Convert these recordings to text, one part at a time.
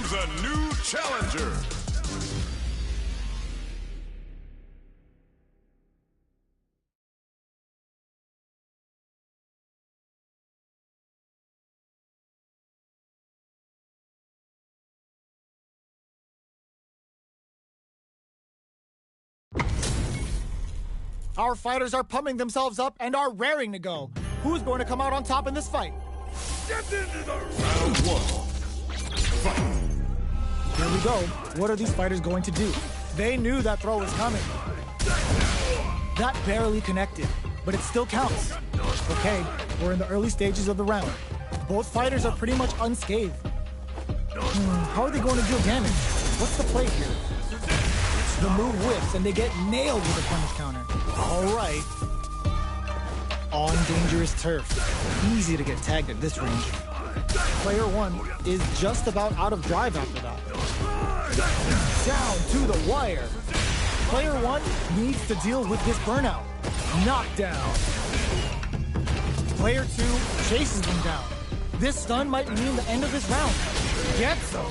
Choose a new challenger. Our fighters are pumping themselves up and are raring to go. Who's going to come out on top in this fight? Step into the round one. Fight. Here we go. What are these fighters going to do? They knew that throw was coming. That barely connected, but it still counts. Okay, we're in the early stages of the round. Both fighters are pretty much unscathed. How are they going to deal damage? What's the play here? The move whips and they get nailed with a punish counter. All right. On dangerous turf. Easy to get tagged at this range. Player one is just about out of drive after that. Down to the wire. Player one needs to deal with this burnout. Knockdown. Player two chases them down. This stun might mean the end of this round. Gets them.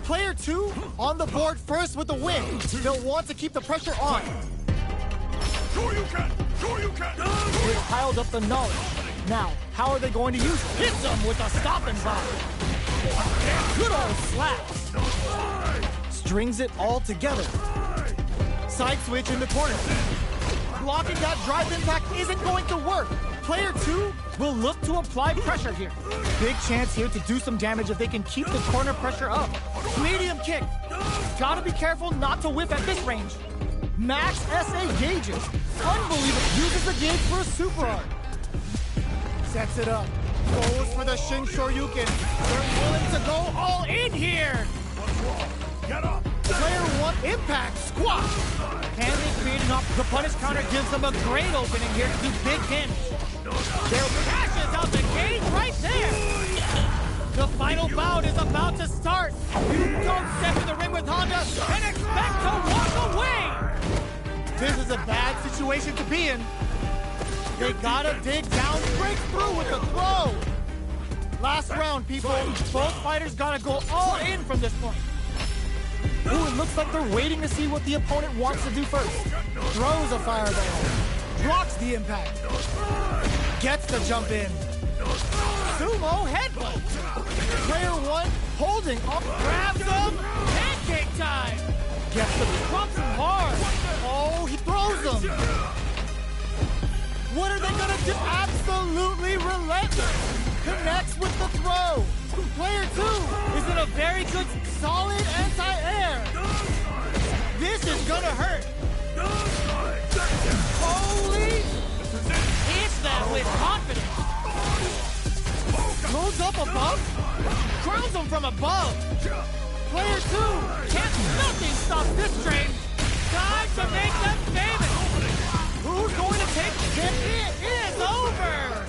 Player two on the board first with the win. They'll want to keep the pressure on. Sure you can! Sure you can! They've piled up the knowledge. Now, how are they going to use it? Hit them with a stop and pop. Good old slaps. Strings it all together. Side switch in the corner. Blocking that drive impact isn't going to work. Player two will look to apply pressure here. Big chance here to do some damage if they can keep the corner pressure up. Medium kick. Gotta be careful not to whiff at this range. Max SA gauges. Unbelievable. Uses the gauge for a super art. Sets it up. Goes for the Shin Shoryuken. They're willing to go all in here. Get up! Player one impact squash. Can they create enough? The punish counter gives them a great opening here to do big damage. Their crashes out the gate right there. The final bout is about to start. You don't step in the ring with Honda and expect to walk away. This is a bad situation to be in. They gotta dig down, break through with the throw. Last round, people. Both fighters gotta go all in from this point. Ooh, it looks like they're waiting to see what the opponent wants to do first. Throws a fireball. Blocks the impact. Gets the jump in. Sumo headbutt. Player one holding up. Grabs them. Pancake time. Gets the trumps him hard. Oh, he throws them. What are they gonna do? Absolutely relentless. Connects with the throw. Player two is in a very good, solid anti-air. This is gonna hurt. Holy! Hits that with confidence. Goes up above. Crowns him from above. Player two can't. Nothing stop this train. Time to make them famous. Who's going to take it? It is over.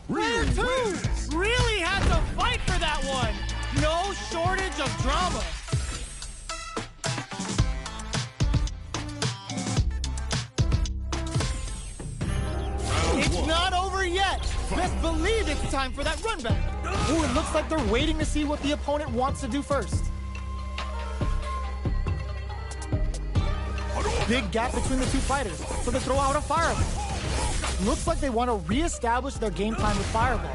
Player two really had to fight for that one. No shortage of drama. It's not over yet. Best believe it's time for that run back. Ooh, it looks like they're waiting to see what the opponent wants to do first. Big gap between the two fighters, so they throw out a fireball. Looks like they want to re-establish their game plan with fireball.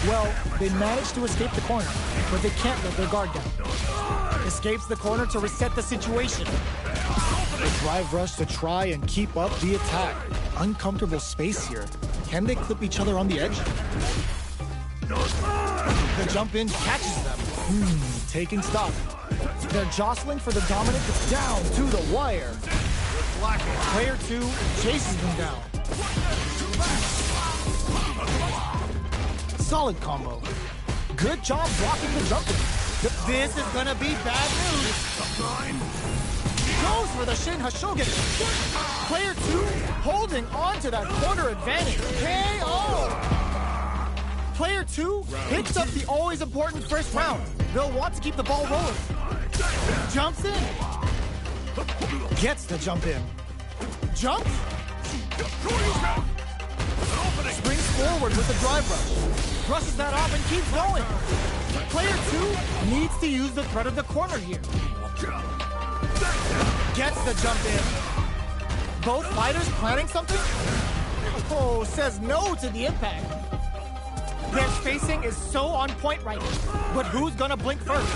Well, they managed to escape the corner, but they can't let their guard down. Escapes the corner to reset the situation. The drive rush to try and keep up the attack. Uncomfortable space here. Can they clip each other on the edge? The jump in catches them. Taking stock. They're jostling for the dominant down to the wire. Player two chases them down. Solid combo. Good job blocking the jump in. This is gonna be bad news. Goes for the Shin Hashogen. Player two holding on to that corner advantage. KO! Player two hits up the always important first round. They'll want to keep the ball rolling. Jumps in. Gets the jump in. Jumps. Springs forward with the drive rush. brushes that off and keeps going. Player 2 needs to use the threat of the corner here. Gets the jump in. Both fighters planning something? Oh, says no to the impact. Their spacing is so on point right now. But who's gonna blink first?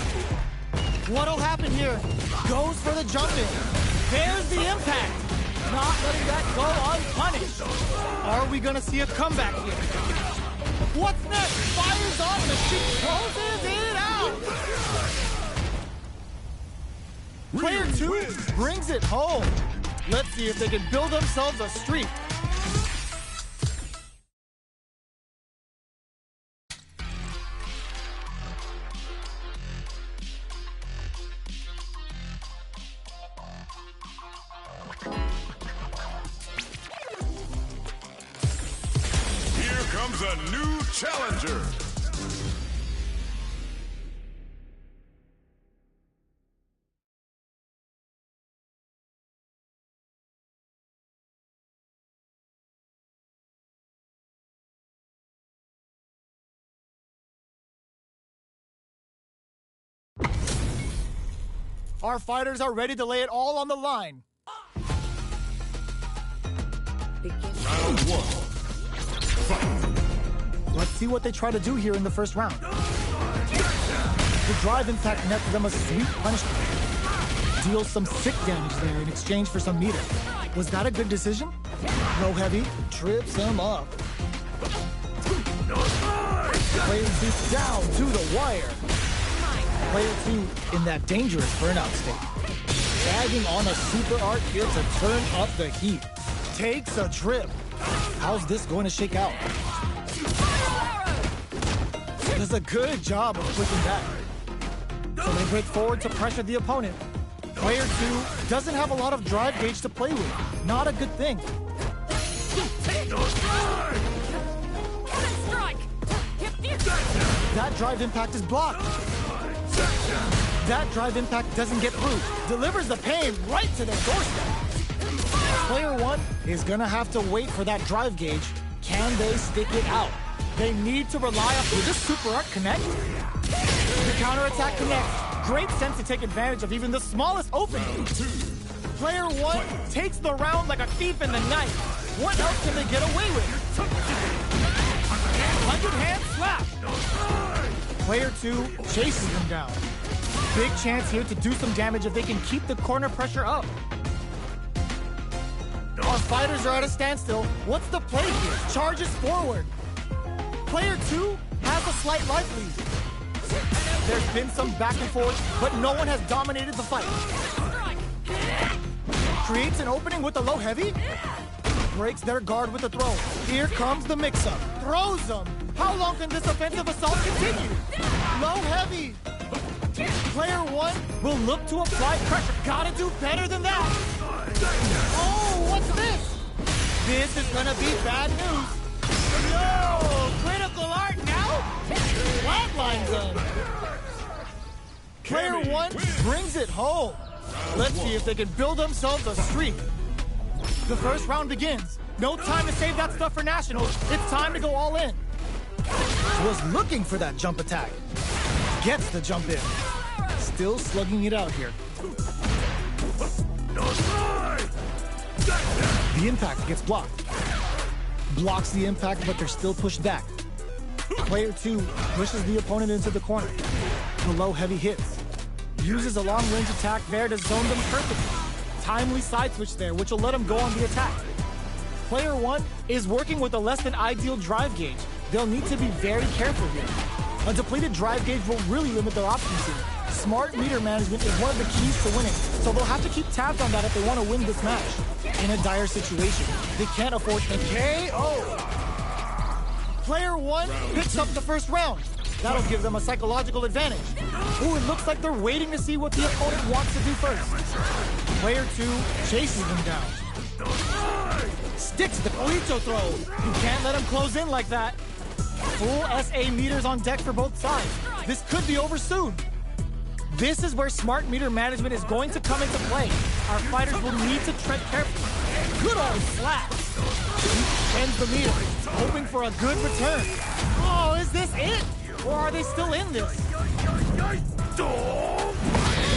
What'll happen here? Goes for the jump in. There's the impact. Not letting that go unpunished. Are we gonna see a comeback here? What's next? Fires on and the sheet closes it out. Player 2 brings it home. Let's see if they can build themselves a streak. Here comes a new challenger. Our fighters are ready to lay it all on the line. Round 1. Fight. Let's see what they try to do here in the first round. The drive impact nets them a sweet punishment. Deals some sick damage there in exchange for some meter. Was that a good decision? Low heavy trips him up. Player 2 down to the wire. Player 2 in that dangerous burnout state. Tagging on a super art here to turn up the heat. Takes a trip. How's this going to shake out? Does a good job of pushing back. So they break forward to pressure the opponent. Player 2 doesn't have a lot of drive gauge to play with. Not a good thing. That drive impact is blocked. That drive impact doesn't get through. Delivers the pain right to their doorstep. Player 1 is gonna have to wait for that drive gauge. Can they stick it out? They need to rely on... Will this super art connect? The counterattack connects. Great sense to take advantage of even the smallest opening. Player 1 takes the round like a thief in the night. What else can they get away with? 100-hand slap. Player 2 chases him down. Big chance here to do some damage if they can keep the corner pressure up. Our fighters are at a standstill. What's the play here? Charges forward. Player 2 has a slight life lead. There's been some back and forth, but no one has dominated the fight. Creates an opening with a low heavy. Breaks their guard with a throw. Here comes the mix-up. Throws them. How long can this offensive assault continue? Low heavy. Player 1 will look to apply pressure. Gotta do better than that. Oh, what's this? This is gonna be bad news. No! Critical art now? Flatlines them. Player 1 brings it home. Let's see if they can build themselves a streak. The first round begins. No time to save that stuff for Nationals. It's time to go all in. Was looking for that jump attack. Gets the jump in. Still slugging it out here. The impact gets blocked. Blocks the impact, but they're still pushed back. Player 2 pushes the opponent into the corner. The low heavy hits. Uses a long range attack there to zone them perfectly. Timely side switch there, which will let him go on the attack. Player 1 is working with a less than ideal drive gauge. They'll need to be very careful here. A depleted drive gauge will really limit their options here. Smart meter management is one of the keys to winning, so they'll have to keep tabs on that if they want to win this match. In a dire situation, they can't afford a KO. Player 1 picks up the first round. That'll give them a psychological advantage. Ooh, it looks like they're waiting to see what the opponent wants to do first. Player 2 chases them down. Sticks the Polito throw. You can't let him close in like that. Full SA meters on deck for both sides. This could be over soon. This is where smart meter management is going to come into play. Our fighters will need to tread carefully. Good old slap. Ends the meter, hoping for a good return. Oh, is this it? Or are they still in this?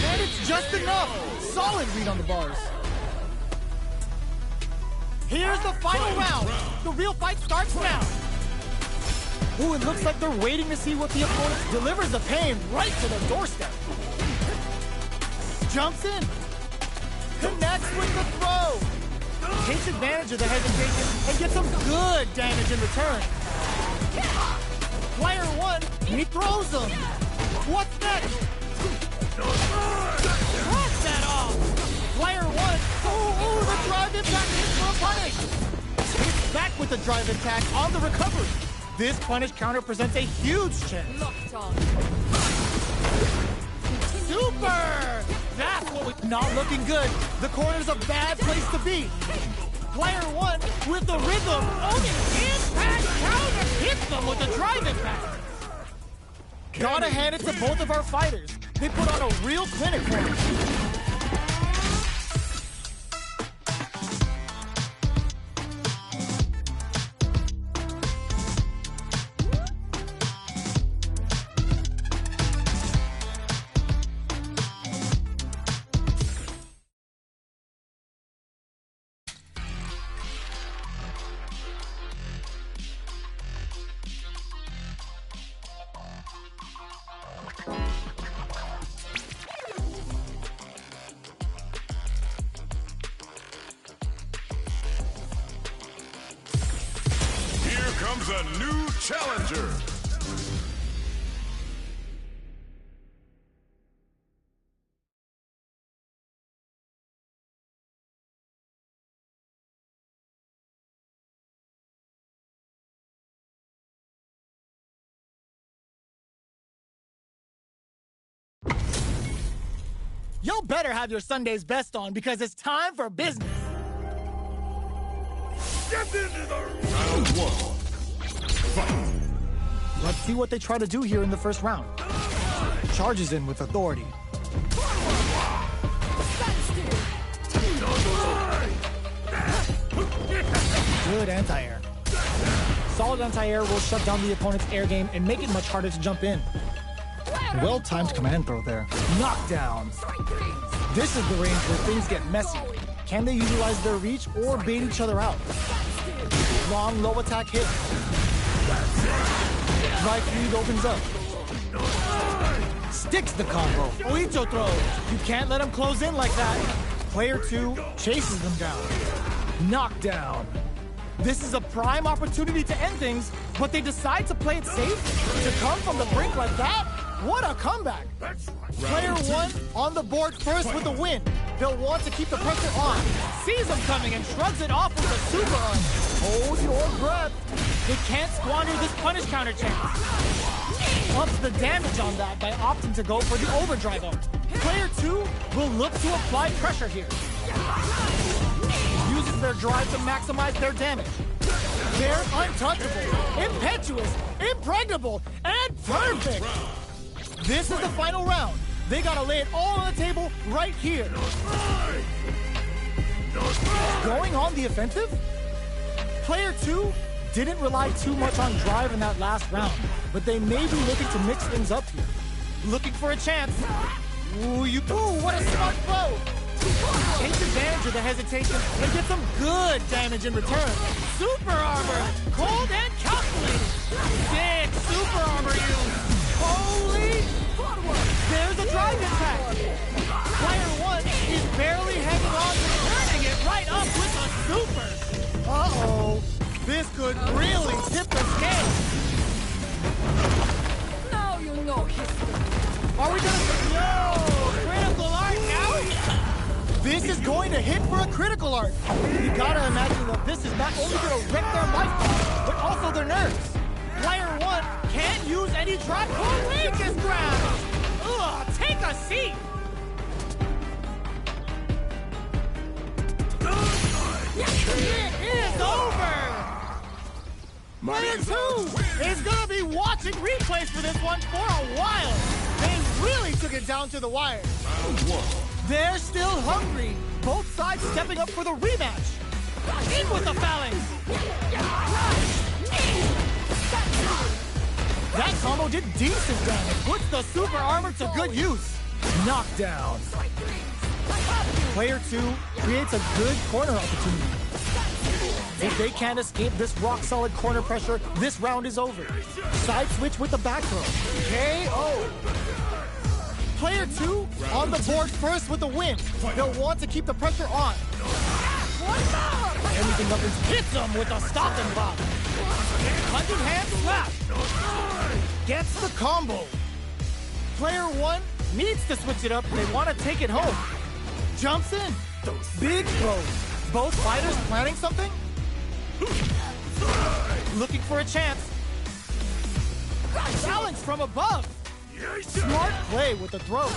And it's just enough. Solid read on the bars. Here's the final round. The real fight starts now. Ooh, it looks like they're waiting to see what the opponent delivers the pain right to their doorstep. Jumps in. Connects with the throw. Takes advantage of the hesitation and gets some good damage in return. Player one, he throws him. What's next? What's that off? Player one, ooh, the drive impact hits for a punish. Hits back with the drive attack on the recovery. This punish counter presents a huge chance. Super! That's what we're not looking good. The corner's a bad place to be. Player one with the rhythm. Only impact counter hits them with the drive impact. Gotta hand it to both of our fighters. They put on a real clinic for us. Comes a new challenger. Y'all better have your Sunday's best on because it's time for business. Get into the round one. Let's see what they try to do here in the first round. Charges in with authority. Good anti-air. Solid anti-air will shut down the opponent's air game and make it much harder to jump in. Well-timed command throw there. Knockdown. This is the range where things get messy. Can they utilize their reach or bait each other out? Long low attack hit. Right feed opens up. Sticks the combo. Oicho throw. You can't let him close in like that. Player two chases them down. Knockdown. This is a prime opportunity to end things, but they decide to play it safe? To come from the brink like that? What a comeback. Player one on the board first with the win. They'll want to keep the pressure on. Sees them coming and shrugs it off with a super arm. Hold your breath. They can't squander this punish counter chance. Ups the damage on that by opting to go for the overdrive arm. Player two will look to apply pressure here. Uses their drive to maximize their damage. They're untouchable, impetuous, impregnable, and perfect. This is the final round. They gotta lay it all on the table right here. Going on the offensive? Player two didn't rely too much on drive in that last round, but they may be looking to mix things up here. Looking for a chance. Ooh, what a smart throw! Takes advantage of the hesitation and gets some good damage in return. Super armor, cold and calculated. Sick super armor use. Holy! There's a drive impact. Player one is barely hanging on to turning it right up with a super. Uh-oh. This could really tip the scale. Now you know history. Are we gonna... No! Critical art now? This is going to hit for a critical art. You gotta imagine that this is not only gonna wreck their life, but also their nerves. Player one can't use any drive or weakest ground. Ugh, take a seat. It is over. Player two is gonna be watching replays for this one for a while. They really took it down to the wire. They're still hungry. Both sides stepping up for the rematch. In with the phalanx! That combo did decent damage. Puts the super armor to good use. Knockdown. Player 2 creates a good corner opportunity. If they can't escape this rock-solid corner pressure, this round is over. Side switch with the back throw. KO. Player 2 on the board first with the win. They'll want to keep the pressure on. Everything up his hits him with a stop and block. Hunting hand slap. Gets the combo. Player 1 needs to switch it up. They want to take it home. Jumps in. Big throws. Both fighters planning something? Looking for a chance. Challenge from above. Smart play with the throw.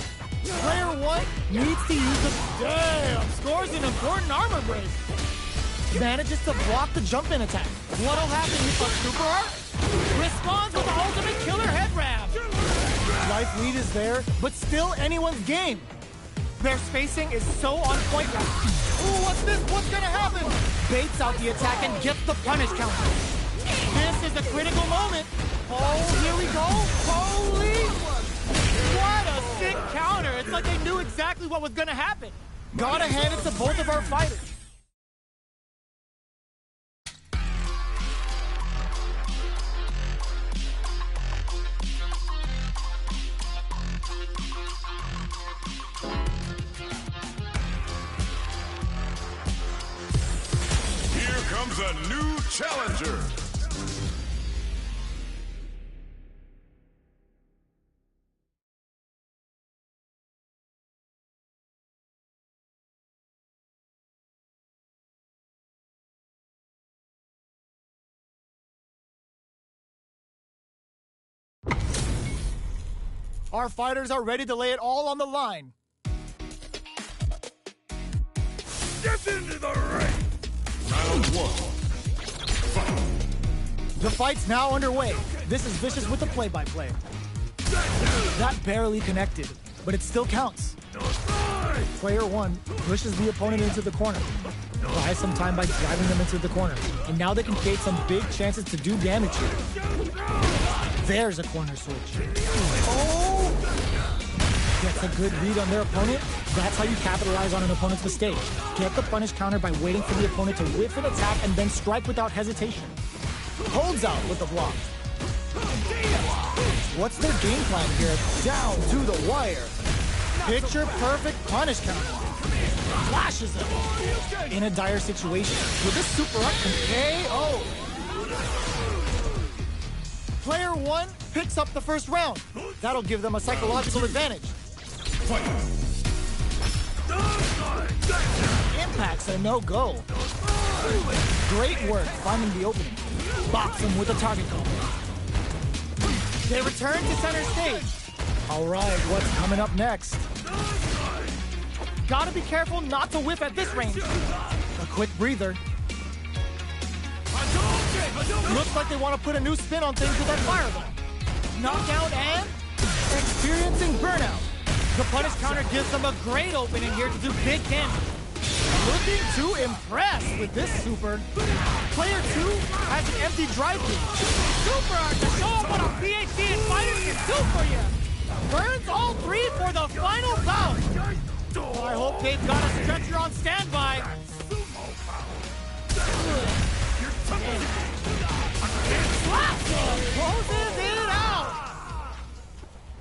Player 1 needs to use the... Damn! Scores an important armor break. Manages to block the jump-in attack. What'll happen with a super art? Responds with the ultimate killer head wrap. Life lead is there, but still anyone's game. Their spacing is so on point. Ooh, what's this? What's gonna happen? Baits out the attack and gets the punish counter. This is a critical moment. Oh, here we go. Holy! What a sick counter. It's like they knew exactly what was gonna happen. Gotta hand it to both of our fighters. Here comes a new challenger. Our fighters are ready to lay it all on the line. Get into the ring. Round 1. Fight. The fight's now underway. This is Vicious with the play-by-play. That barely connected, but it still counts. Player 1 pushes the opponent into the corner. Buys some time by driving them into the corner. And now they can create some big chances to do damage here. There's a corner switch. Oh! Gets a good read on their opponent. That's how you capitalize on an opponent's mistake. Get the punish counter by waiting for the opponent to whiff an attack and then strike without hesitation. Holds out with the block. What's their game plan here? Down to the wire. Picture perfect punish counter. Flashes him. In a dire situation. With this super up can KO. Player 1 picks up the first round. That'll give them a psychological advantage. Impact's a no-go. Great work finding the opening. Box him with a target combo. They return to center stage. All right, what's coming up next? Gotta be careful not to whiff at this range. A quick breather. Looks like they want to put a new spin on things with that fireball. Knockout and experiencing burnout. The punish counter gives them a great opening here to do big damage. Looking to impress with this super. Player 2 has an empty drive-thru. Super art to show them what a PhD in fighters can do for you. Burns all three for the final bout. I hope they've got a stretcher on standby. Closes it out.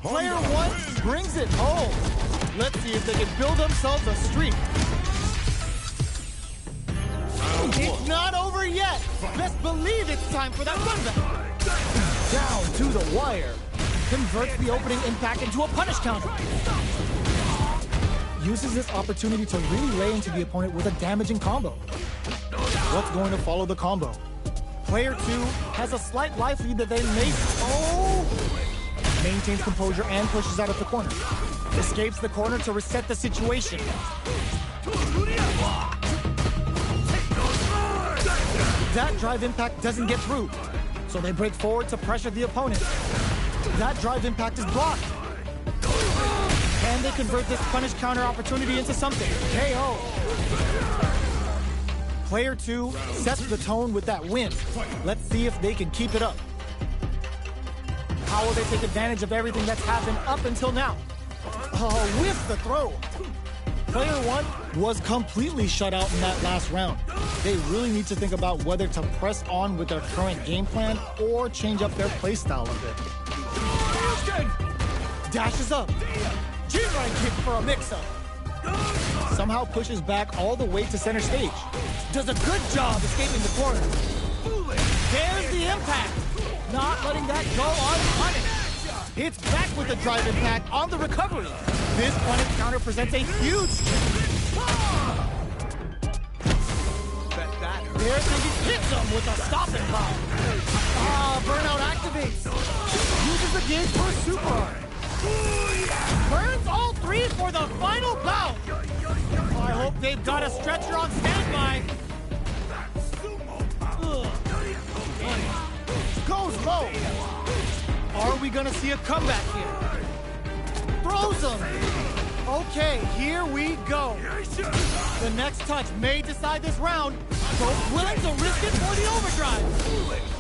Player 1 brings it home. Let's see if they can build themselves a streak. It's not over yet. Best believe it's time for that run back. Down to the wire. Converts the opening impact into a punish counter. Uses this opportunity to really lay into the opponent with a damaging combo. What's going to follow the combo? Player 2 has a slight life lead that they may... Oh! Maintains composure and pushes out of the corner. Escapes the corner to reset the situation. That drive impact doesn't get through, so they break forward to pressure the opponent. That drive impact is blocked. Can they convert this punish counter opportunity into something? KO. Player 2 sets the tone with that win. Let's see if they can keep it up. How will they take advantage of everything that's happened up until now? With the throw. Player 1 was completely shut out in that last round. They really need to think about whether to press on with their current game plan or change up their playstyle a bit. Dashes up. G-Ride kick for a mix-up. Somehow pushes back all the way to center stage. Does a good job escaping the corner. There's the impact. Not letting that go unpunished. Hits back with the drive impact on the recovery. This punish counter presents a huge There he hits him with a stopping blow. Burnout activates. Uses the gauge for a super. Burns all three for the final bout. I hope they've got a stretcher on standby. Goes low. Are we gonna see a comeback here? Throws him. Okay, here we go. The next touch may decide this round. Both willing to risk it for the overdrive.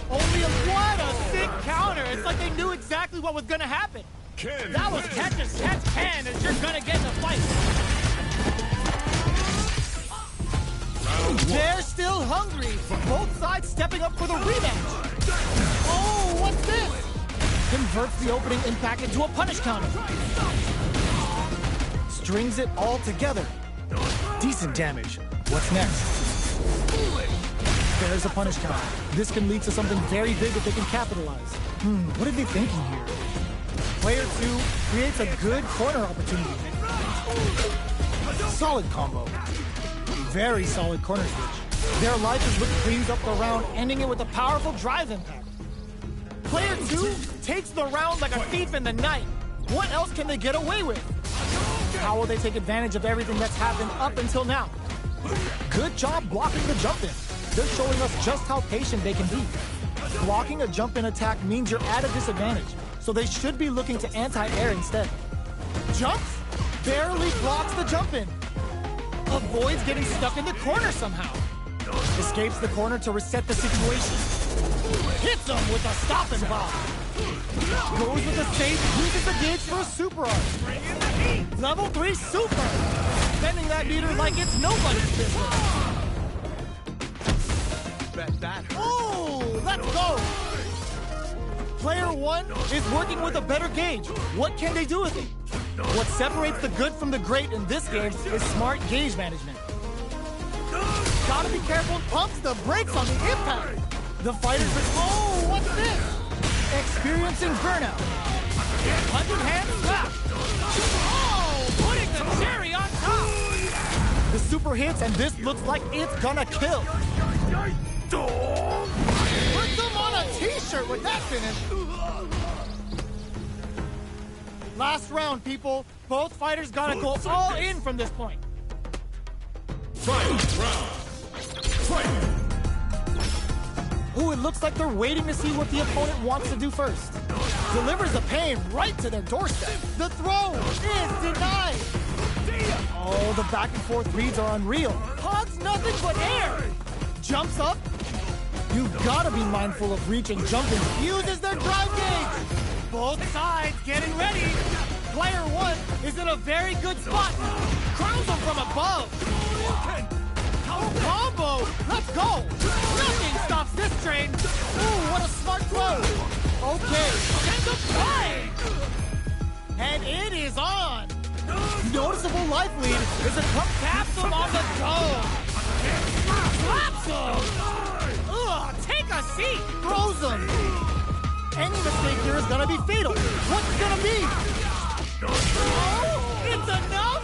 Only what a sick counter. It's like they knew exactly what was gonna happen. That was catch as catch can as you're gonna get in a fight. They're still hungry. Both sides stepping up for the rematch. Oh, what's this? Converts the opening impact into a punish counter. Strings it all together. Decent damage. What's next? There's a punish counter. This can lead to something very big if they can capitalize. What are they thinking here? Player 2 creates a good corner opportunity. Solid combo. Very solid corner switch. Their life is what cleans up the round, ending it with a powerful drive impact. Player 2 takes the round like a thief in the night. What else can they get away with? How will they take advantage of everything that's happened up until now? Good job blocking the jump-in. They're showing us just how patient they can be. Blocking a jump-in attack means you're at a disadvantage, so they should be looking to anti-air instead. Jumps? Barely blocks the jump-in. Avoids getting stuck in the corner somehow. Escapes the corner to reset the situation. Hits him with a stop and bomb. Goes with the safe, uses the gauge for a super art. Level 3 super. Bending that meter like it's nobody's business. Oh, let's go. Player 1 is working with a better gauge. What can they do with it? What separates the good from the great in this game is smart gauge management. Gotta be careful and pumps the brakes on the impact. The fighters are, oh, what's this? Experiencing burnout. Hundred hand slap. Oh, putting the cherry on top. The super hits, and this looks like it's gonna kill. Put them on a t-shirt with that finish. Last round, people. Both fighters gotta go all in from this point. Fight! Ooh, it looks like they're waiting to see what the opponent wants to do first. Delivers the pain right to their doorstep. The throw is denied. Oh, the back and forth reads are unreal. Hogs nothing but air. Jumps up. You've gotta be mindful of reach and jumping. Uses their drive gauge. Both sides getting ready. Player 1 is in a very good spot now. Crowns him from above. Combo! Let's go! Nothing stops this train! Ooh, what a smart throw! Okay, send him flying! And it is on! Noticeable life lead is a cup taps him on the toe! Slaps him! Ugh, take a seat! Throws him! Any mistake here is gonna be fatal! What's it gonna be? Oh, it's enough?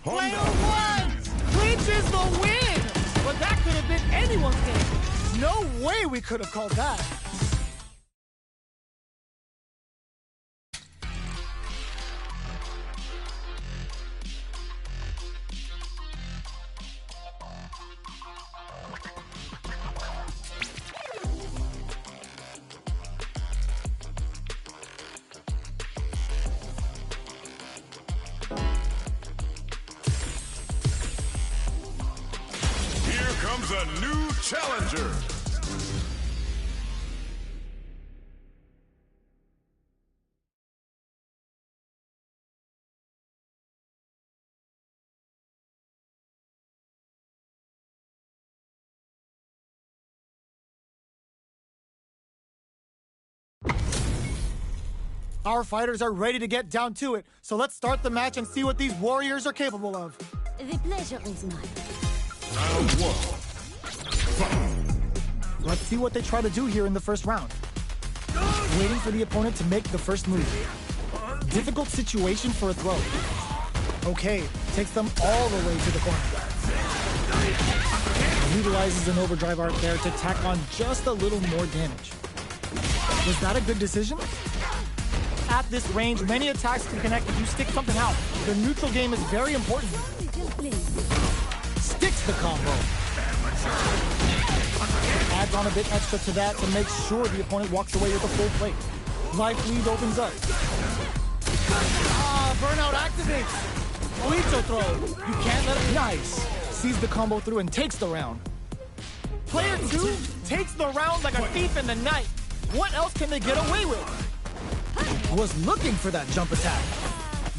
Player 1! Clinches the win! But that could have been anyone's game. No way we could have called that. comes a new challenger. Our fighters are ready to get down to it, so let's start the match and see what these warriors are capable of. The pleasure is mine. Round one. Let's see what they try to do here in the first round. Waiting for the opponent to make the first move. Difficult situation for a throw. Okay, takes them all the way to the corner. Utilizes an overdrive arc there to tack on just a little more damage. Was that a good decision? At this range, many attacks can connect if you stick something out. The neutral game is very important. Sticks the combo. Adds on a bit extra to that to make sure the opponent walks away with a full plate. Life lead opens up. Burnout activates. Oito throw. You can't let it. Nice. Sees the combo through and takes the round. Player 2 takes the round like a thief in the night. What else can they get away with? Was looking for that jump attack.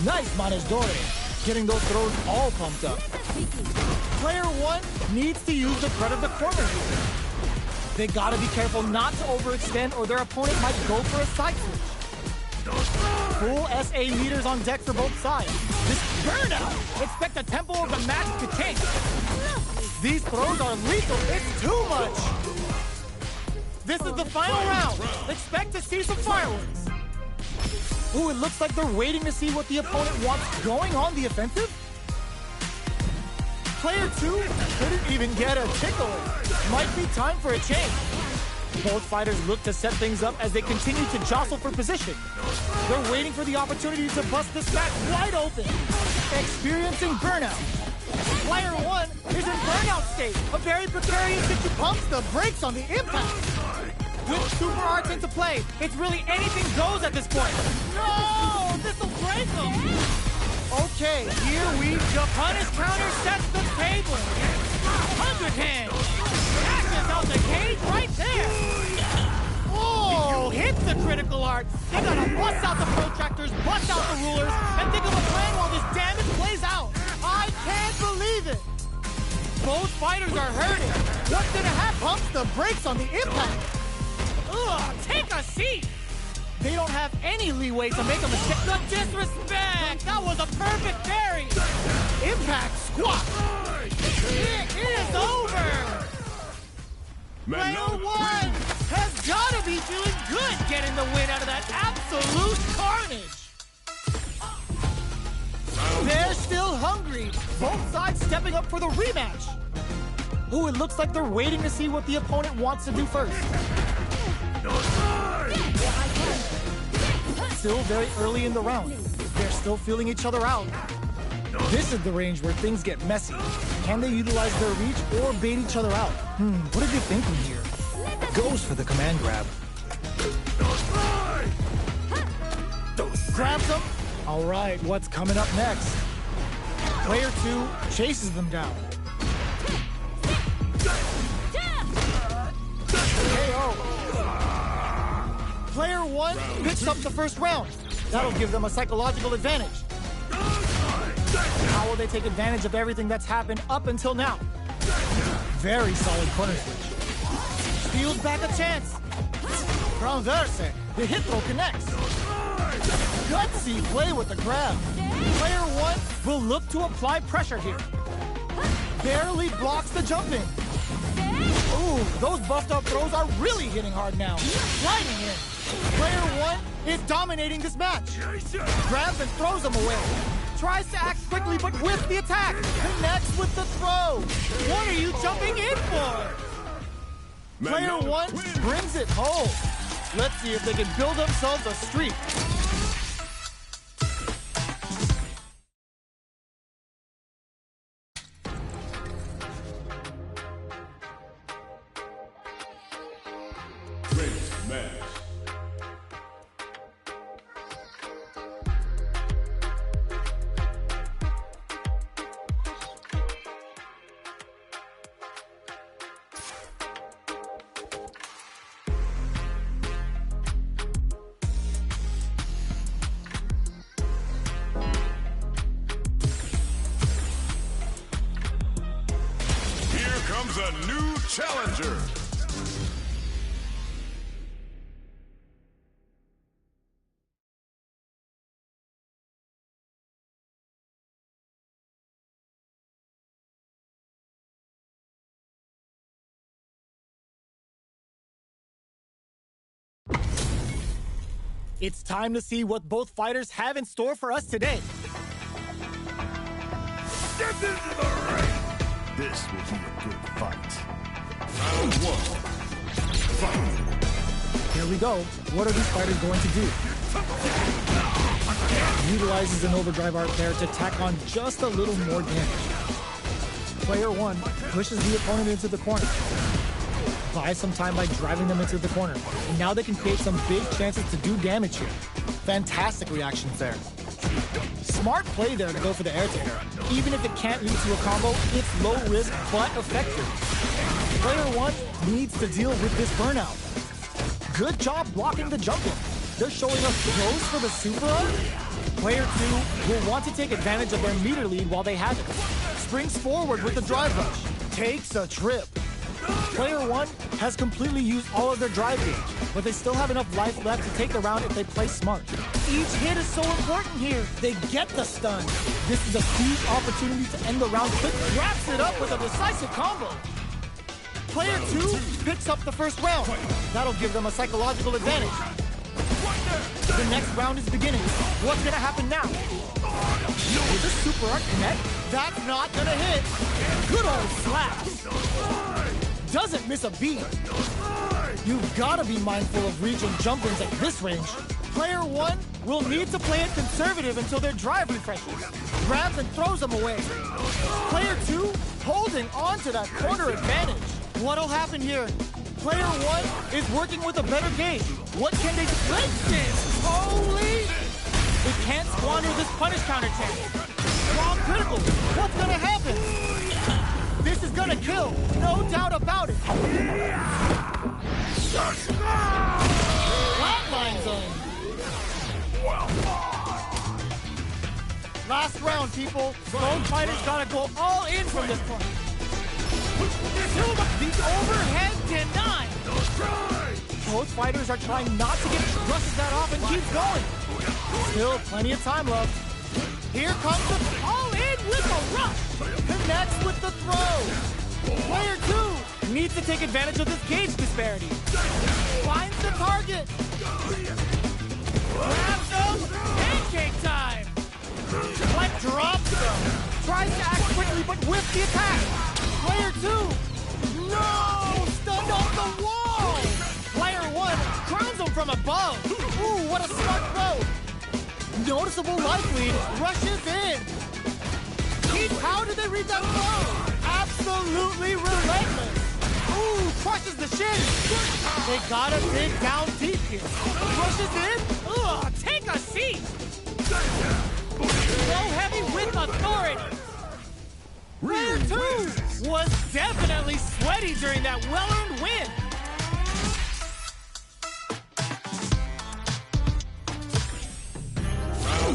Nice manejadore, getting those throws all pumped up. Player 1 needs to use the threat of the corner here. They gotta be careful not to overextend or their opponent might go for a side switch. Full SA meters on deck for both sides. This burnout! Expect the tempo of the match to change. These throws are lethal. It's too much. This is the final round. Expect to see some fireworks. Ooh, it looks like they're waiting to see what the opponent wants going on the offensive. Player 2 couldn't even get a tickle. Might be time for a change. Both fighters look to set things up as they continue to jostle for position. They're waiting for the opportunity to bust this match wide open. Experiencing burnout. Player 1 is in burnout state. A very precarious situation. Pumps the brakes on the impact. With super arts into play, it's really anything goes at this point. No! This'll break them! Okay, here we go. Punish counter sets the table. 100 hands. Dashes out the cage right there. Oh, hits the critical art. They gotta bust out the protractors, bust out the rulers, and think of a plan while this damage plays out. I can't believe it. Both fighters are hurting. What's gonna happen? Pumps the brakes on the impact. Ugh, take a seat! They don't have any leeway to make a mistake. The disrespect! That was a perfect parry! Impact squat! It is over! Player 1 has gotta be feeling good getting the win out of that absolute carnage! They're still hungry! Both sides stepping up for the rematch! Ooh, it looks like they're waiting to see what the opponent wants to do first. Still very early in the round. They're still feeling each other out. This is the range where things get messy. Can they utilize their reach or bait each other out? What are they thinking here? Goes for the command grab. Grabs them. All right, what's coming up next? Player 2 chases them down. KO. Player 1 picks up the first round. That'll give them a psychological advantage. How will they take advantage of everything that's happened up until now? Very solid corner switch. Steals back a chance. Transverse. The hit throw connects. Gutsy play with the grab. Player 1 will look to apply pressure here. Barely blocks the jumping. Ooh, those buffed up throws are really hitting hard now. Sliding in. Player 1 is dominating this match. Grabs and throws him away. Tries to act quickly, but whiffs the attack. Connects with the throw. What are you jumping in for? Player 1 brings it home. Let's see if they can build themselves a streak. comes a new challenger. It's time to see what both fighters have in store for us today. Step into the ring. This will be a good fight. Round one. Fight. Here we go. What are these fighters going to do? Utilizes an overdrive art there to tack on just a little more damage. Player one pushes the opponent into the corner. Buys some time by driving them into the corner. And now they can create some big chances to do damage here. Fantastic reactions there. Smart play there to go for the air tear. Even if it can't lead to a combo, it's low risk but effective. Player one needs to deal with this burnout. Good job blocking the jumping. They're showing us throws for the super art. Player two will want to take advantage of their meter lead while they have it. Springs forward with the drive rush. Takes a trip. Player one has completely used all of their drive gauge, but they still have enough life left to take the round if they play smart. Each hit is so important here. They get the stun. This is a huge opportunity to end the round quick. Wraps it up with a decisive combo. Player two picks up the first round. That'll give them a psychological advantage. The next round is beginning. What's gonna happen now? Will this super art connect? That's not gonna hit. Good old slaps. Doesn't miss a beat. You've gotta be mindful of reach and jump-ins at this range. Player one will need to play it conservative until their drive refreshes. Grabs and throws them away. Player two holding on to that corner advantage. What'll happen here? Player one is working with a better gauge. What can they do? Holy! They can't squander this punish counter chance. Strong critical. What's gonna happen? This is gonna kill, no doubt about it. Flatline zone. Last round, people. Both fighters gotta go all in from this point. The overhead denied. Both fighters are trying not to get brushes that off and keeps going. Still plenty of time left. Here comes the all in with a rush. Connects with the throw. Player two needs to take advantage of this gauge disparity. Finds the target. Grabs them. Pancake time. Fleck drops them. Tries to act quickly but whiffs the attack. Player two. No! Stunned off the wall. Player one crowns him from above. Ooh, what a smart throw. Noticeable life lead, rushes in. How did they read that throw? Absolutely relentless. Ooh, crushes the shin. They gotta dig down deep here. Rushes in. Ugh, take a seat. So heavy with authority. Player two was definitely sweaty during that well-earned win.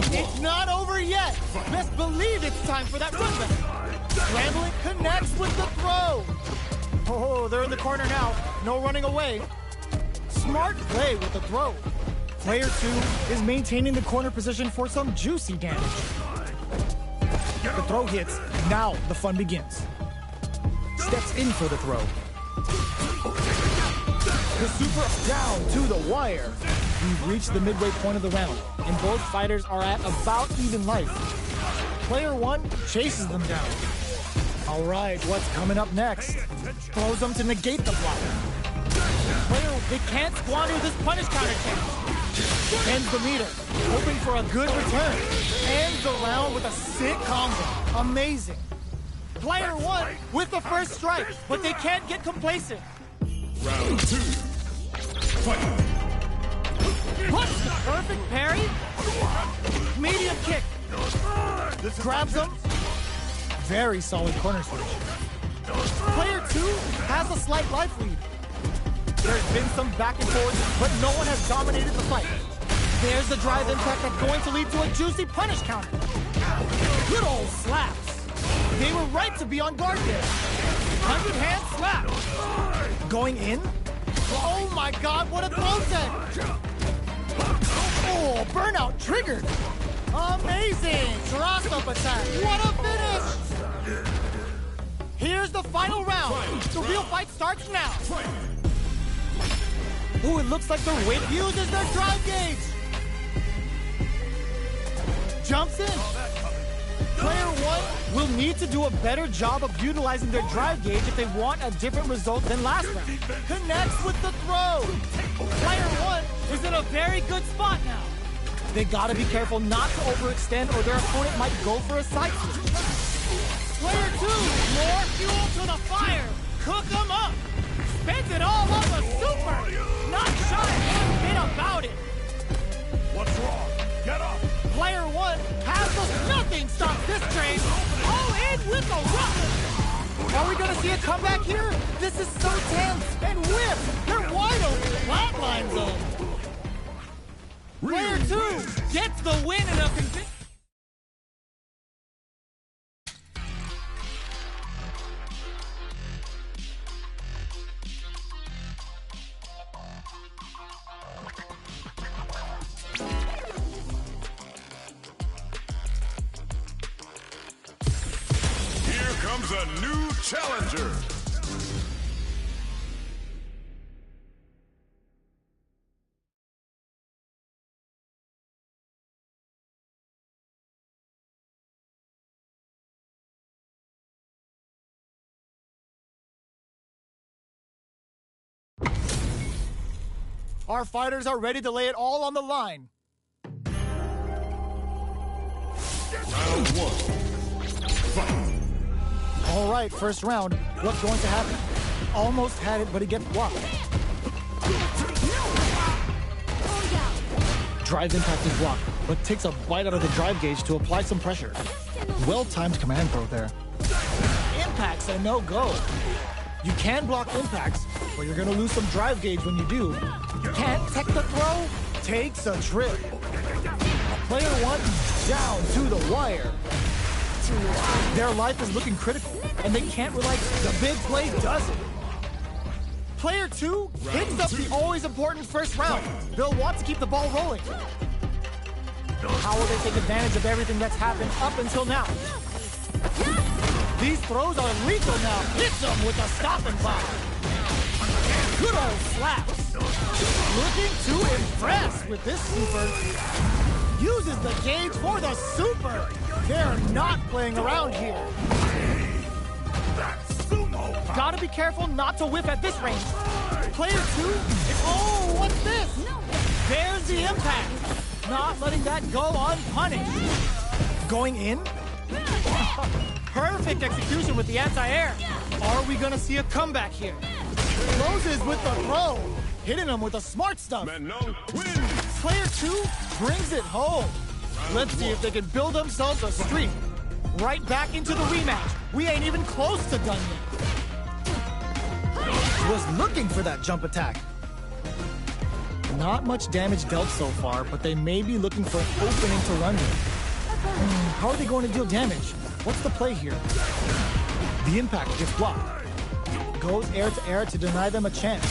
It's not over yet. Best believe it's time for that run back. Scrambling connects with the throw. Oh, they're in the corner now. No running away. Smart play with the throw. Player two is maintaining the corner position for some juicy damage. The throw hits. Now the fun begins. Steps in for the throw. The super down to the wire. We've reached the midway point of the round, and both fighters are at about even life. Player one chases them down. All right, what's coming up next? Throws them to negate the block. They can't squander this punish counter chance. Ends the meter, hoping for a good return. Ends the round with a sick combo. Amazing. Player one with the first strike, but they can't get complacent. Round two. Fight. Puts the perfect parry. Medium kick. Grabs him. Very solid corner switch. Player two has a slight life lead. There's been some back and forth, but no one has dominated the fight. There's the drive impact that's going to lead to a juicy punish counter. Good old slaps. They were right to be on guard there. 100 hand slap. Going in. Oh my god, what a throw tech! Oh, burnout triggered! Amazing! Cross-up attack! What a finish! Here's the final round! The real fight starts now! Ooh, it looks like the Whip uses their drive gauge! Jumps in! Player 1 will need to do a better job of utilizing their drive gauge if they want a different result than last round. Connects with the throw! Player 1 is in a very good spot now. They gotta be careful not to overextend or their opponent might go for a side switch. Player 2, more fuel to the fire! Cook them up! Spends it all on the super! Not shy one bit about it! What's wrong? Get up! Player 1 has the nothing stop this train! All in with the rocket! Are we gonna see a comeback here? This is so tense! And Whip! They're wide open! Flatline zone! Player 2 gets the win in a convincing... Here comes a new challenger. Our fighters are ready to lay it all on the line. Round 1. Fight. All right, first round. What's going to happen? Almost had it, but he gets blocked. Drive impact is blocked, but takes a bite out of the drive gauge to apply some pressure. Well-timed command throw there. Impacts a no-go. You can block impacts, but you're gonna lose some drive gauge when you do. Can't tech the throw? Takes a trip. Player 1 down to the wire. Their life is looking critical, and they can't rely. The big play does it. Player 2 picks up the always important first round. They'll want to keep the ball rolling. How will they take advantage of everything that's happened up until now? These throws are lethal now. Hits them with a stopping block. Good old slaps. Looking to impress with this super. Uses the gauge for the super. They're not playing around here. Gotta be careful not to whip at this range. Player 2 is, oh, what's this? There's the impact. Not letting that go unpunished. Going in? Perfect execution with the anti-air. Are we gonna see a comeback here? Closes with the throw. Hitting him with the smart stuff. Player 2 brings it home. Let's see if they can build themselves a streak. Right back into the rematch. We ain't even close to done yet. Was looking for that jump attack. Not much damage dealt so far, but they may be looking for an opening to run with. How are they going to deal damage? What's the play here? The impact gets blocked. Goes air to air to deny them a chance.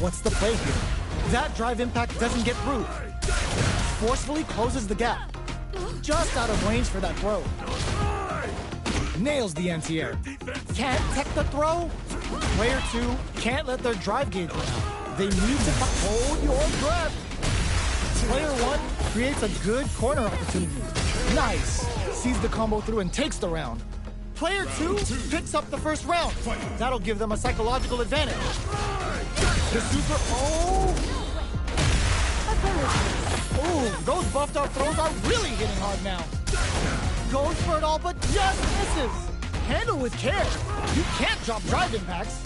What's the play here? That drive impact doesn't get through. Forcefully closes the gap. Just out of range for that throw. Nails the anti-air. Can't tech the throw? Player 2 can't let their drive gauge run out. They need to hold your breath. Player 1 creates a good corner opportunity. Nice. Sees the combo through and takes the round. Player 2 picks up the first round. That'll give them a psychological advantage. The super, oh, those buffed up throws are really hitting hard now. Goes for it all, but just misses. Handle with care. You can't drop drive impacts.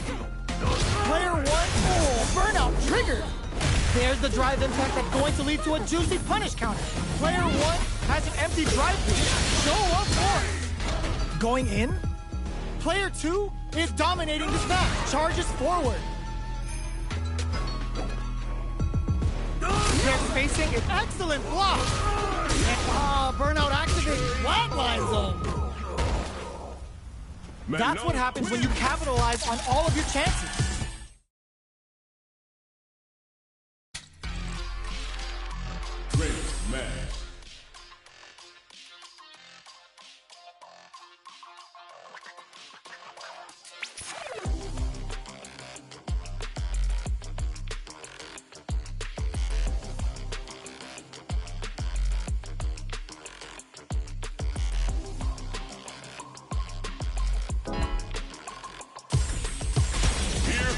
Player 1, oh, burnout triggered. There's the drive impact that's going to lead to a juicy punish counter. Player 1 has an empty drive gauge. Show up for it. Going in. Player 2 is dominating this match. Charges forward. They're facing an excellent block. And burnout activated. Flatline zone. That's what happens when you capitalize on all of your chances. Great match.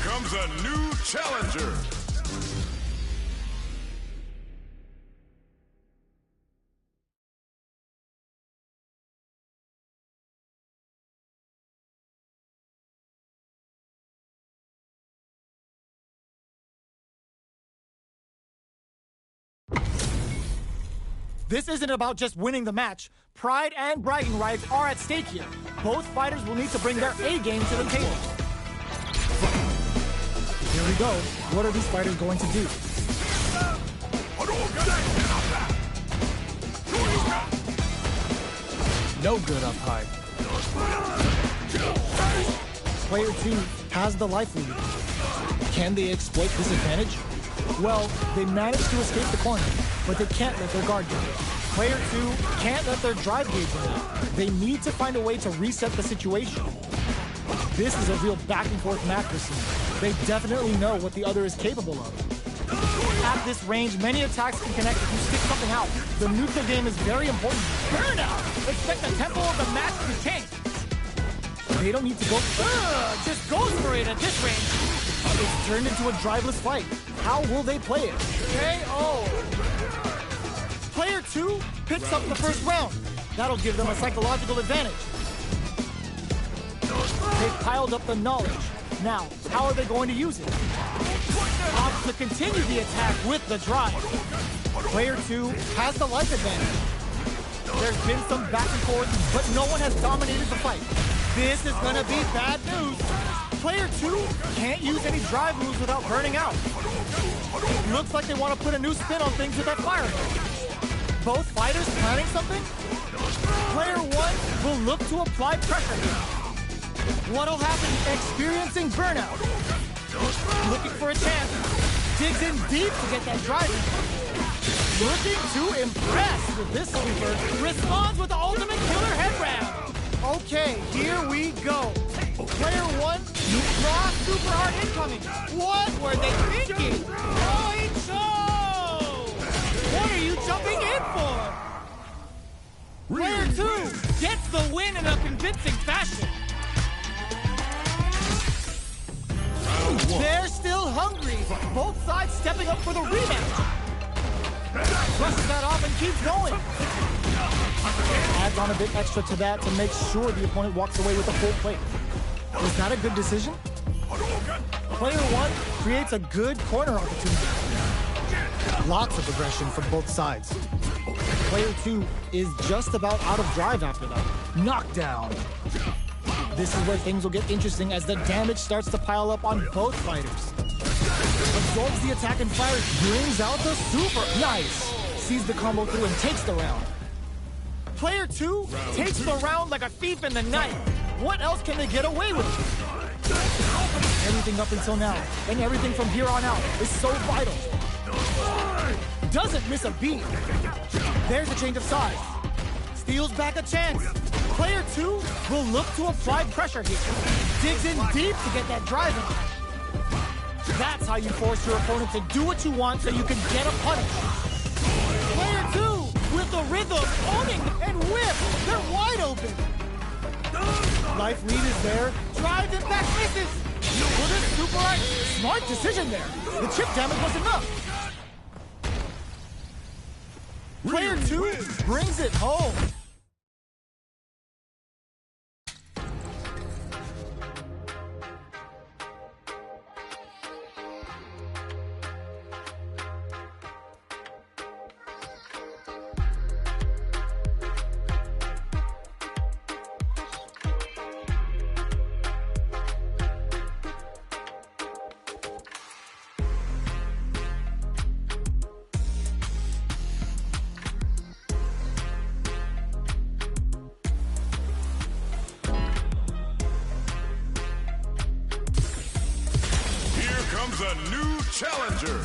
Comes a new challenger. This isn't about just winning the match. Pride and bragging rights are at stake here. Both fighters will need to bring their A game to the table. Here we go. What are these fighters going to do? No good up high. Player 2 has the life lead. Can they exploit this advantage? Well, they managed to escape the corner, but they can't let their guard down. Player 2 can't let their drive gauge run out. They need to find a way to reset the situation. This is a real back-and-forth match this season. They definitely know what the other is capable of. At this range, many attacks can connect if you stick something out. The neutral game is very important. Burnout! Expect the tempo of the match to change. They don't need to go... just goes for it at this range. It's turned into a driveless fight. How will they play it? KO! Player 2 picks up the first round. That'll give them a psychological advantage. They've piled up the knowledge. Now, how are they going to use it? Opts to continue the attack with the drive. Player 2 has the life advantage. There's been some back and forth, but no one has dominated the fight. This is gonna be bad news. Player 2 can't use any drive moves without burning out. Looks like they want to put a new spin on things with that fire. Both fighters planning something? Player 1 will look to apply pressure here. What'll happen? Experiencing burnout. Looking for a chance. Digs in deep to get that drive in. Looking to impress with this sweeper. Responds with the ultimate killer head round. Okay, here we go. Player 1, raw super hard incoming. What were they thinking? Right show! What are you jumping in for? Player 2 gets the win in a convincing fashion. They're still hungry. Both sides stepping up for the rematch. Brushes that off and keeps going. Adds on a bit extra to that to make sure the opponent walks away with a full plate. Was that a good decision? Player 1 creates a good corner opportunity. Lots of aggression from both sides. Player 2 is just about out of drive after that. Knockdown. This is where things will get interesting as the damage starts to pile up on both fighters. Absorbs the attack and fires, brings out the super. Nice. Sees the combo through and takes the round. Player 2 takes the round like a thief in the night. What else can they get away with? Everything up until now, and everything from here on out, is so vital. Doesn't miss a beat. There's a change of size. Steals back a chance. Player 2 will look to apply pressure here. Digs in deep to get that drive in. That's how you force your opponent to do what you want so you can get a punish. Player 2 with the rhythm, owning and whip. They're wide open. Life lead is there. Drive impact misses. Will this super right? Smart decision there. The chip damage was enough. Player 2 brings it home. comes a new challenger.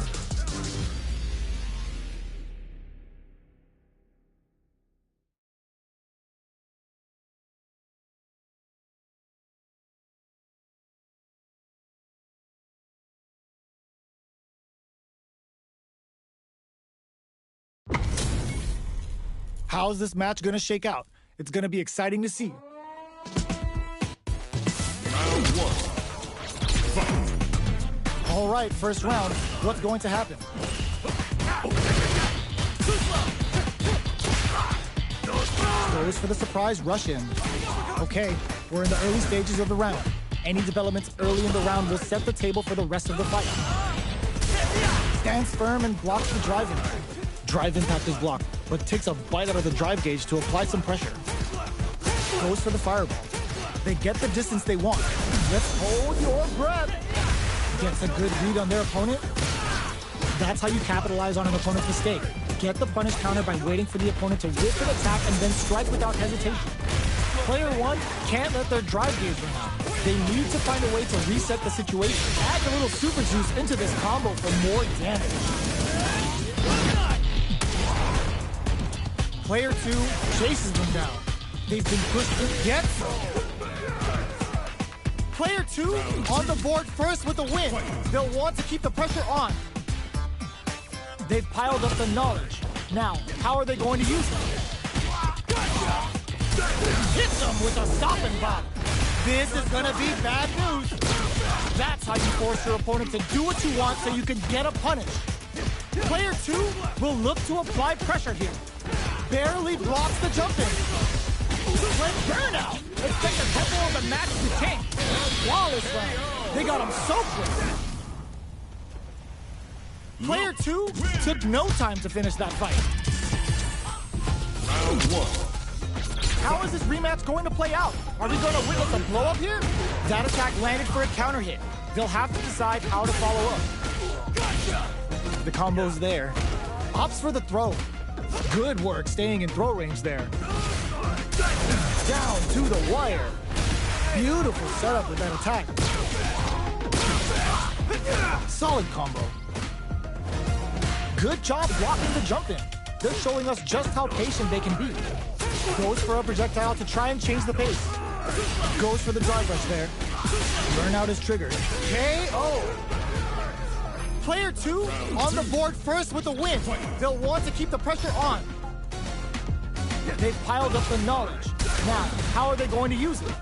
How's this match gonna shake out? It's gonna be exciting to see. Round one. Fight. All right, first round. What's going to happen? Goes for the surprise rush in. Okay, we're in the early stages of the round. Any developments early in the round will set the table for the rest of the fight. Stands firm and blocks the drive impact. Drive impact is blocked, but takes a bite out of the drive gauge to apply some pressure. Goes for the fireball. They get the distance they want. Let's hold your breath. Gets a good read on their opponent. That's how you capitalize on an opponent's mistake. Get the punish counter by waiting for the opponent to whip an attack and then strike without hesitation. Player one can't let their drive gauge run out. They need to find a way to reset the situation. Add a little super juice into this combo for more damage. Player two chases them down. They've been pushed to get some. Player two on the board first with the win. They'll want to keep the pressure on. They've piled up the knowledge. Now, how are they going to use it? Hit them with a stopping block. This is gonna be bad news. That's how you force your opponent to do what you want so you can get a punish. Player two will look to apply pressure here. Barely blocks the jump in. When burnout, expect the tempo of the match to tank. Flawless round. They got him so quick. Player two took no time to finish that fight. Round one. How is this rematch going to play out? Are we going to witness a blow-up here? That attack landed for a counter hit. They'll have to decide how to follow up. The combo's there. Opts for the throw. Good work staying in throw range there. Down to the wire. Beautiful setup with that attack. Solid combo. Good job blocking the jump in. They're showing us just how patient they can be. Goes for a projectile to try and change the pace. Goes for the drive rush there. Burnout is triggered. KO! Player two on the board first with the win. They'll want to keep the pressure on. They've piled up the knowledge. Now, how are they going to use it?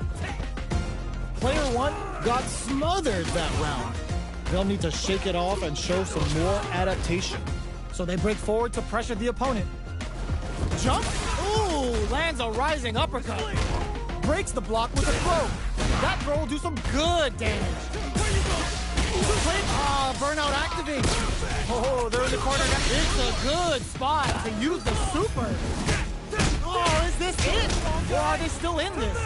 Player one got smothered that round. They'll need to shake it off and show some more adaptation. So they break forward to pressure the opponent. Jump! Ooh, lands a rising uppercut. Breaks the block with a throw. That throw will do some good damage. Burnout activates. Oh, they're in the corner. It's a good spot to use the super. Oh, is this it? Or are they still in this?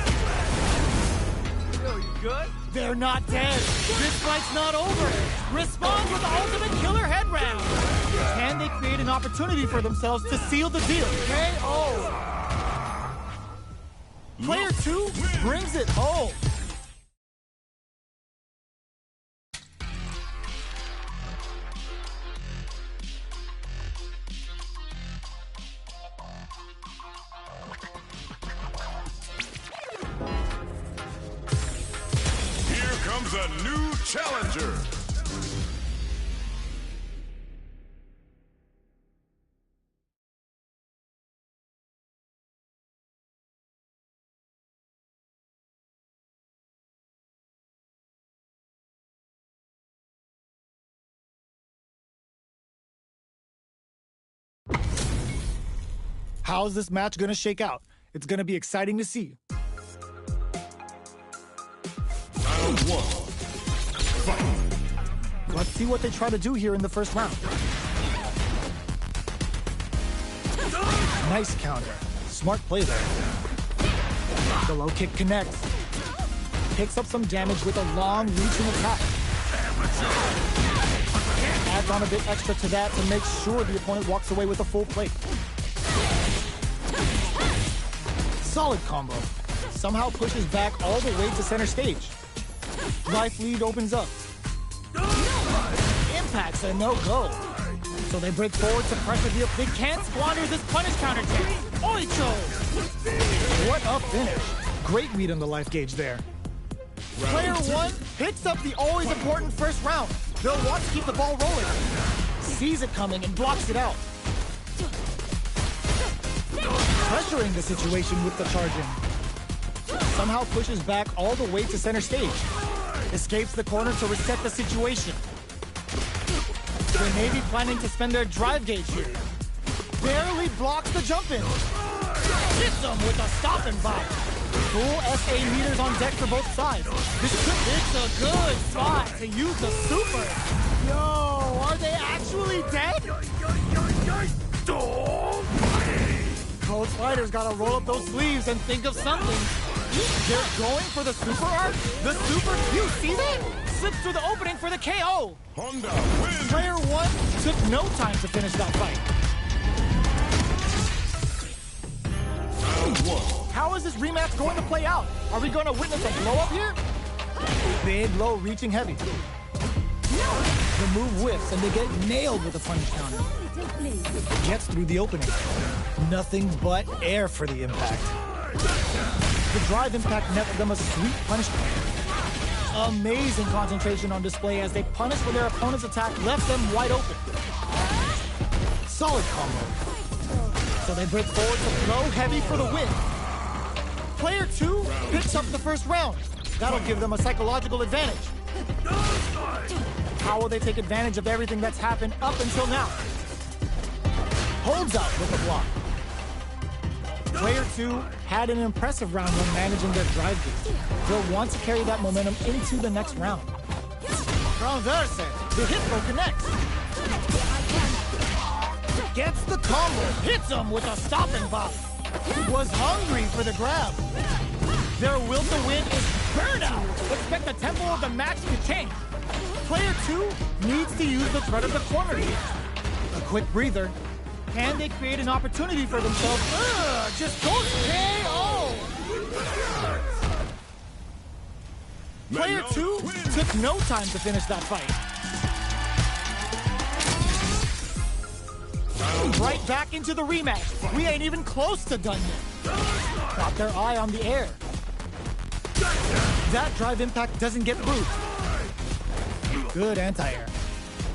Yo, you good? They're not dead. This fight's not over. Respond with the ultimate killer head round. Can they create an opportunity for themselves to seal the deal? KO. Player two brings it home. Here comes a new challenger. How's this match gonna shake out? It's gonna be exciting to see. Round one. Fight. Let's see what they try to do here in the first round. Nice counter. Smart play there. The low kick connects. Picks up some damage with a long reaching attack. Adds on a bit extra to that to make sure the opponent walks away with a full plate. Solid combo. Somehow pushes back all the way to center stage. Life lead opens up. Impact's a no-go. So they break forward to pressure the... They can't squander this punish counter chance. Oicho! What a finish. Great read on the life gauge there. Player 1 picks up the always important first round. They'll want to keep the ball rolling. Sees it coming and blocks it out. Pressuring the situation with the charge-in. Somehow pushes back all the way to center stage. Escapes the corner to reset the situation. They may be planning to spend their drive gauge here. Barely blocks the jump-in. Hits them with a stop and bop. Full SA meters on deck for both sides. It's a good spot to use the super. Yo, are they actually dead? Cold Fighters gotta roll up those sleeves and think of something. They're going for the super art? The super, you see that? Slips through the opening for the KO. Honda wins. Player 1 took no time to finish that fight. Round 1. How is this rematch going to play out? Are we going to witness a blow-up here? Big, low, reaching heavy. The move whiffs, and they get nailed with a punish counter. Gets through the opening. Nothing but air for the impact. The drive impact netted them a sweet punish counter. Amazing concentration on display as they punish when their opponent's attack left them wide open. Solid combo. So they break forward to throw heavy for the win. Player 2 picks up the first round. That'll give them a psychological advantage. How will they take advantage of everything that's happened up until now? Holds out with a block. Player 2 had an impressive round when managing their drive gauge. They'll want to carry that momentum into the next round. Transverse, the hit throw connects. Gets the combo, hits him with a stop and bop. Was hungry for the grab. Their will to win is burnout. Expect the tempo of the match to change. Player 2 needs to use the threat of the corner here. A quick breather. Can they create an opportunity for themselves? Just goes KO! Player 2 took no time to finish that fight. Right back into the rematch. We ain't even close to done yet. Got their eye on the air. That drive impact doesn't get through. Good anti-air.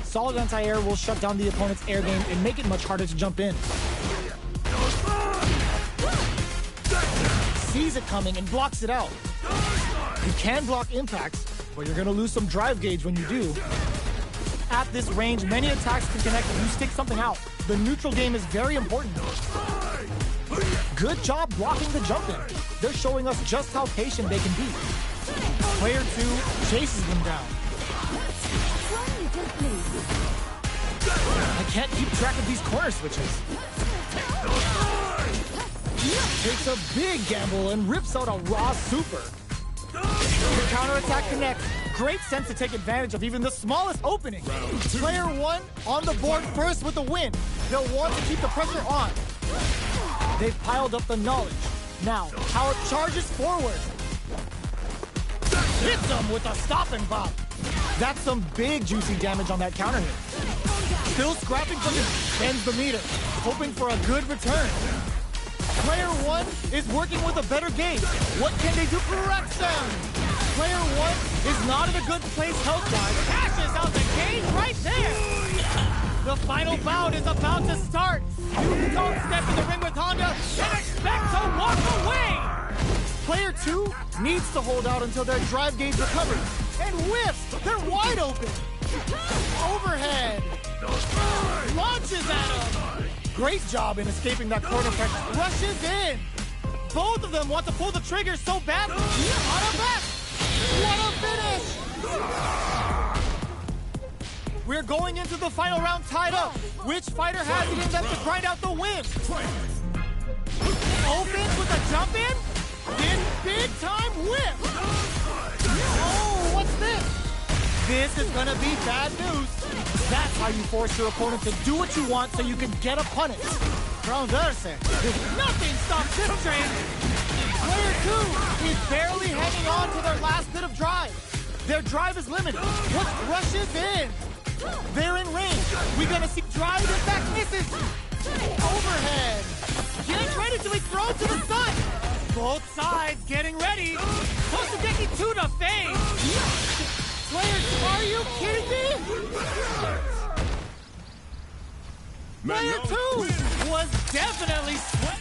Solid anti-air will shut down the opponent's air game and make it much harder to jump in. Sees it coming and blocks it out. You can block impacts, but you're gonna lose some drive gauge when you do. At this range, many attacks can connect if you stick something out. The neutral game is very important. Good job blocking the jump in. They're showing us just how patient they can be. Player 2 chases them down. I can't keep track of these corner switches. Takes a big gamble and rips out a raw super. The counterattack connects. Great sense to take advantage of even the smallest opening. Player 1 on the board first with the win. They'll want to keep the pressure on. They've piled up the knowledge. Now, how it charges forward. Hits them with a stop and bop. That's some big juicy damage on that counter hit. Still scrapping from it, bends the meter, hoping for a good return. Player 1 is working with a better gauge. What can they do? Correction! Player 1 is not in a good place health-wise. Cashes out the gauge right there! The final bout is about to start. You don't step in the ring with Honda and expect to walk away! Player 2 needs to hold out until their drive gauge recovers. And whiffs! They're wide open! Overhead! Launches at him! Great job in escaping that corner pressure. Rushes in! Both of them want to pull the trigger so badly. On a back! What a finish! We're going into the final round tied up. Which fighter has it in them to grind out the win? Opens with a jump in? Then big time whip! Oh, what's this? This is gonna be bad news. That's how you force your opponent to do what you want so you can get a punish. Transverse. Nothing stops this train. Player 2 is barely hanging on to their last bit of drive. Their drive is limited. What rushes in? They're in range. We're gonna see drive impact misses. Overhead. Getting ready to be thrown to the sun. Both sides getting ready. Tosugeki 2 to face. Players, are you kidding me? Player 2 was definitely sweating.